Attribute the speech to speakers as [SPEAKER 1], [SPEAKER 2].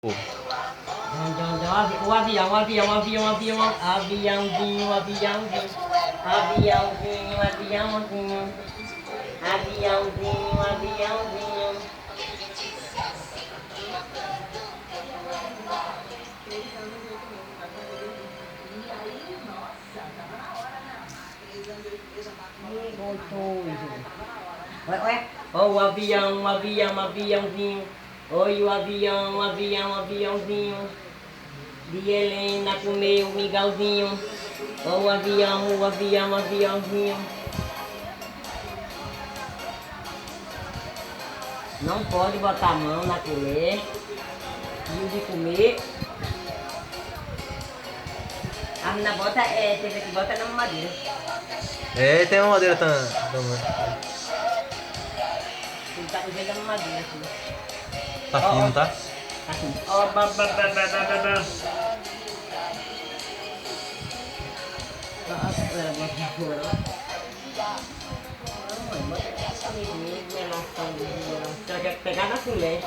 [SPEAKER 1] Pô,
[SPEAKER 2] O avião, aviãozinho, aviãozinho, aviãozinho, aviãozinho. Que gostoso. Olha, ó o aviãozinho. Oi o aviãozinho. De Helena comeu o mingauzinho. Ó o aviãozinho. Não pode botar a mão na colher. E de comer. A menina bota, teve que bota na mamadeira.
[SPEAKER 1] é, tem uma madeira também.
[SPEAKER 2] Ele tá com jeito da mamadeira aqui.
[SPEAKER 1] Tá fino, tá?
[SPEAKER 2] Assim. Ó, ba. Nossa, bota fora, ó. Mãe, bota essa melação de melação. Ela quer pegar na colher.